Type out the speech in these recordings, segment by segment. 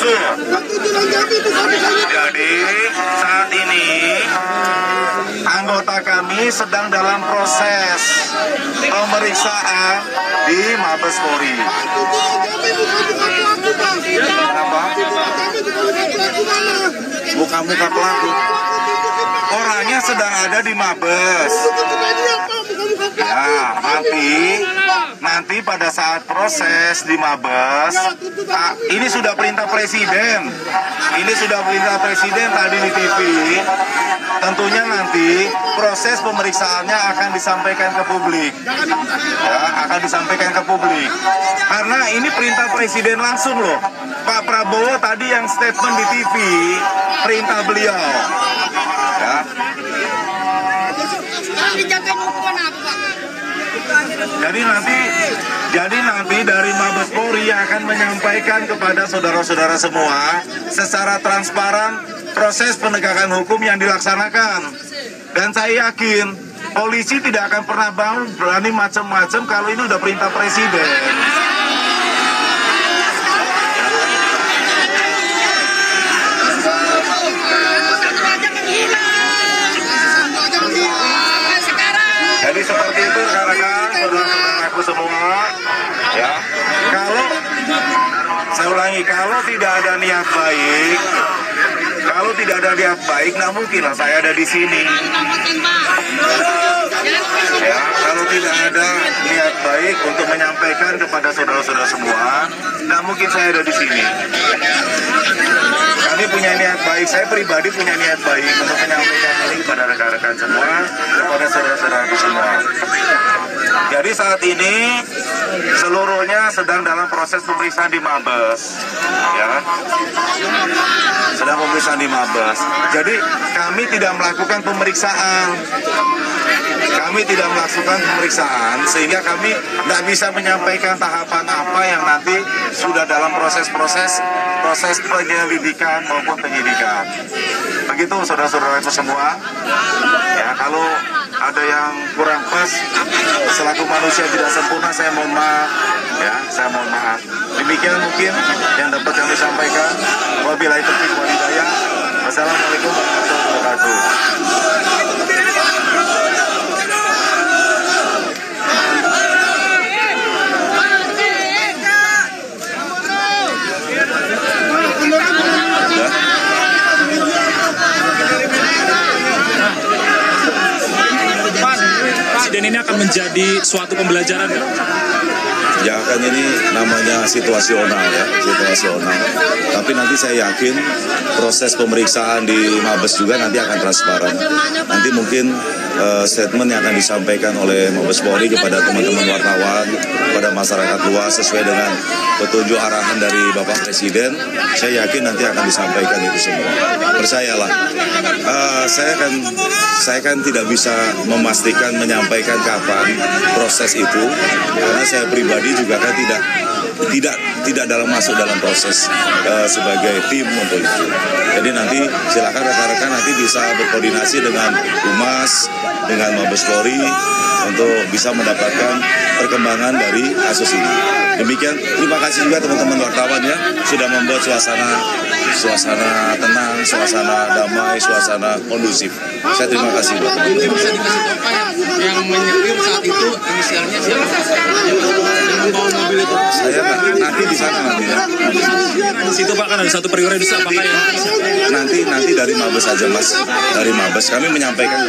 rusuh. Jadi saat ini anggota kami sedang dalam proses pemeriksaan di Mabes Polri. Kenapa? Muka-muka pelaku. Orangnya sedang ada di Mabes. Ya, nanti pada saat proses di Mabes, ini sudah perintah Presiden. Ini sudah perintah Presiden tadi di TV. Tentunya nanti proses pemeriksaannya akan disampaikan ke publik. Ya, akan disampaikan ke publik. Karena ini perintah Presiden langsung loh. Pak Prabowo tadi yang statement di TV, perintah beliau. Ya. Jadi nanti dari Mabes Polri akan menyampaikan kepada saudara-saudara semua secara transparan proses penegakan hukum yang dilaksanakan. Dan saya yakin polisi tidak akan pernah berani macam-macam kalau ini udah perintah Presiden. Jadi seperti itu rekan-rekan, saudara-saudaraku semua, ya. Saya ulangi, kalau tidak ada niat baik, nggak mungkin lah saya ada di sini. Ya, kalau tidak ada niat baik untuk menyampaikan kepada saudara-saudara semua, nggak mungkin saya ada di sini. Kami punya niat baik, saya pribadi punya niat baik untuk menyampaikan ini kepada rekan-rekan semua, kepada saudara-saudaraku semua. Jadi saat ini seluruhnya sedang dalam proses pemeriksaan di Mabes, ya, sedang pemeriksaan di Mabes. Jadi kami tidak melakukan pemeriksaan. Sehingga kami tidak bisa menyampaikan tahapan apa yang nanti sudah dalam proses penyelidikan maupun penyidikan. Begitu saudara-saudara itu semua. Ya, kalau ada yang kurang pas, selaku manusia tidak sempurna, saya mohon maaf. Ya, saya mohon maaf. Demikian mungkin yang dapat kami sampaikan. Wabillahi taufiq wal hidayah. Wassalamualaikum warahmatullahi wabarakatuh. Presiden ini akan menjadi suatu pembelajaran nggak? Ya kan ini namanya situasional ya, situasional. Tapi nanti saya yakin proses pemeriksaan di Mabes juga nanti akan transparan. Nanti mungkin statement yang akan disampaikan oleh Mabes Polri kepada teman-teman wartawan, kepada masyarakat luas sesuai dengan petunjuk arahan dari Bapak Presiden, saya yakin nanti akan disampaikan itu semua. Percayalah, saya kan tidak bisa memastikan menyampaikan kapan proses itu, karena saya pribadi juga kan tidak masuk dalam proses sebagai tim untuk itu. Jadi nanti silakan rekan-rekan nanti bisa berkoordinasi dengan Humas, dengan Mabes Polri untuk bisa mendapatkan perkembangan dari kasus ini. Demikian, terima kasih juga teman-teman wartawan ya sudah membuat suasana tenang, suasana damai, suasana kondusif. Saya terima kasih buat teman-teman. Bisa dikasih tahu Pak yang menyetir saat itu inisialnya siapa? Yang membawa mobil itu? Saya nanti di sana nanti ya. Di situ Pak kan ada satu periode apakah ya? Nanti dari Mabes saja Mas, dari Mabes kami menyampaikan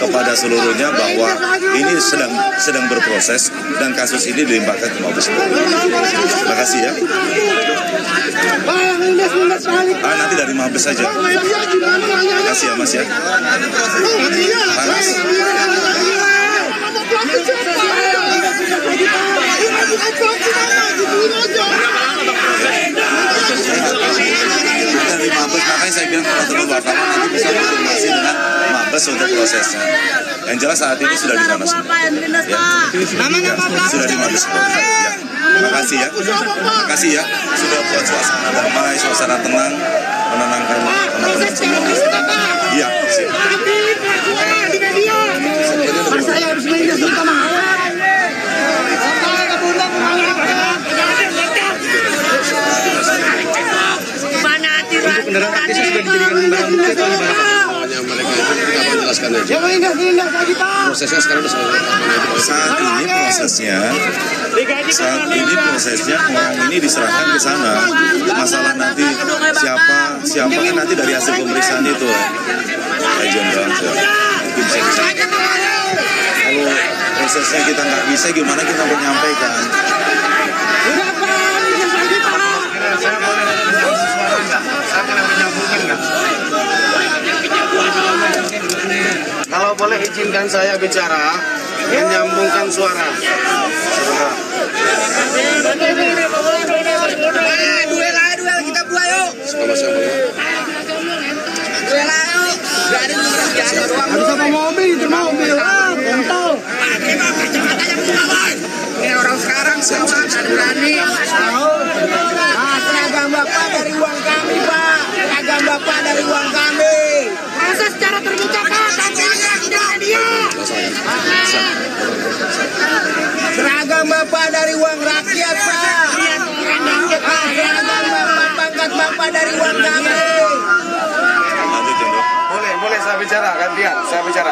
kepada seluruhnya bahwa ini sedang berproses dan kasus ini dilimpahkan ke Mabes. Terima kasih ya. Nanti dari Mabes saja. Terima kasih ya Mas ya. Panas. Dari Mabes, makanya saya bilang teman-teman wartawan nanti bisa konfirmasi dengan Mabes untuk prosesnya. Yang jelas saat ini sudah di sana semua. Ya. Sudah di Mabes. Ya. Terima kasih ya. Terima kasih ya. Sudah buat suasana damai, suasana tenang, menenangkan teman-teman semua. Iya, siap. Saya harus main sama. jelaskan aja. Yang menindas lagi Pak. Prosesnya sekarang udah Saat ini prosesnya orang ini diserahkan ke sana. Masalah nanti siapa kan nanti dari hasil pemeriksaan itu jenderal. Mungkin bisa. Kalau prosesnya kita nggak bisa, gimana kita menyampaikan? Udah Pak, menindas lagi Pak. Saya boleh suara nggak? Saya boleh menyambungkan nggak? Kalau boleh izinkan saya bicara, menyambungkan suara. Duel kita buat yuk. Sama-sama ya. Duel yuk. Gak ada habis apa mobil itu mobil. Kontol. Ini orang sekarang sama berani. Seragam Bapak dari uang kami Pak. Seragam Bapak dari uang kami. Proses secara terbuka Pak. Tanpa media. Seragam Bapak dari uang rakyat Pak. Seragam Bapak, pangkat Bapak dari uang kami. Lanjut, jenderal. Boleh saya bicara, gantian, saya bicara.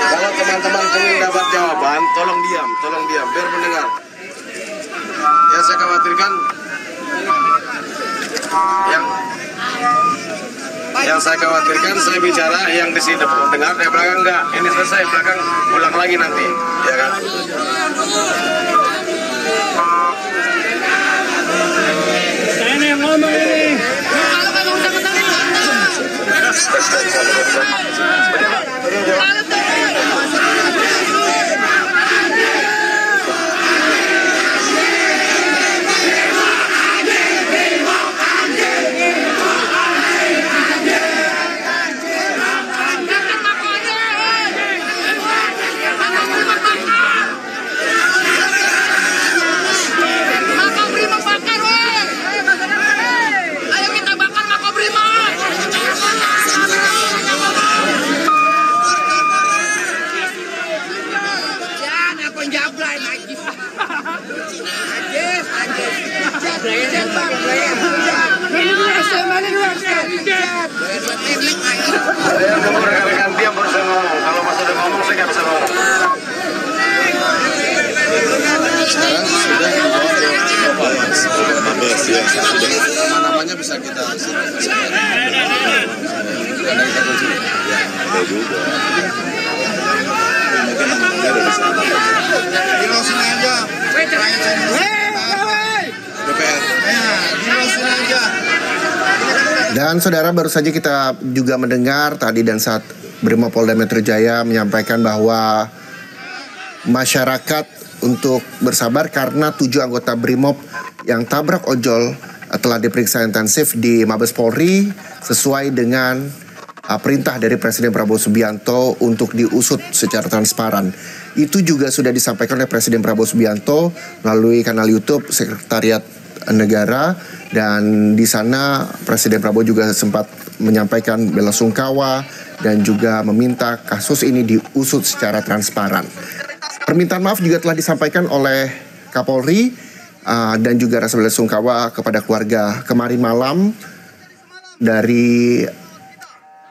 Kalau teman-teman ingin dapat jawaban, tolong diam, biar mendengar. Yang saya khawatirkan, yang saya khawatirkan, saya bicara, yang di sini dengar, di belakang enggak. Ini selesai, belakang ulang lagi nanti, ya kan? Saya yang ngomong ini. Saya nunggu rekan-rekan diam baru saya ngomong. Kalau Mas udah ngomong, saya nggak bisa ngomong. Sekarang sudah Mabes, ya, sudah. nama-namanya bisa kita Ada juga. Mungkin nama-namanya ada di sana. Dilosin aja. DPR. Dilosin aja. Dan saudara, baru saja kita juga mendengar tadi dan saat Brimopolda Metro Jaya menyampaikan bahwa masyarakat untuk bersabar karena 7 anggota Brimob yang tabrak ojol telah diperiksa intensif di Mabes Polri sesuai dengan perintah dari Presiden Prabowo Subianto untuk diusut secara transparan. Itu juga sudah disampaikan oleh Presiden Prabowo Subianto melalui kanal YouTube Sekretariat Negara, dan di sana Presiden Prabowo juga sempat menyampaikan bela sungkawa dan juga meminta kasus ini diusut secara transparan. Permintaan maaf juga telah disampaikan oleh Kapolri dan juga rasa bela sungkawa kepada keluarga kemarin malam dari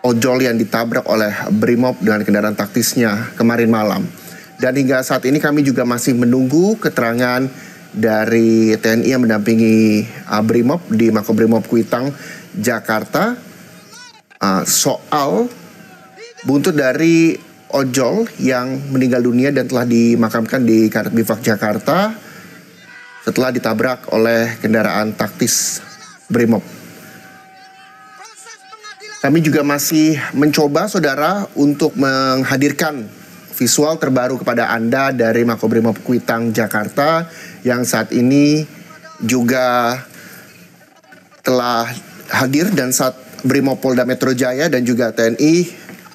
ojol yang ditabrak oleh Brimob dengan kendaraan taktisnya kemarin malam. Dan hingga saat ini kami juga masih menunggu keterangan dari TNI yang mendampingi Brimob di Makobrimob Kuitang, Jakarta soal buntut dari ojol yang meninggal dunia dan telah dimakamkan di Karet Bifak Jakarta setelah ditabrak oleh kendaraan taktis Brimob. Kami juga masih mencoba, saudara, untuk menghadirkan visual terbaru kepada Anda dari Makobrimob Kuitang, Jakarta, yang saat ini juga telah hadir dan saat Brimopolda Metro Jaya dan juga TNI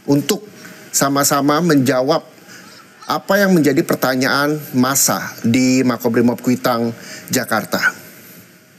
untuk sama-sama menjawab apa yang menjadi pertanyaan massa di Makobrimob Kuitang, Jakarta.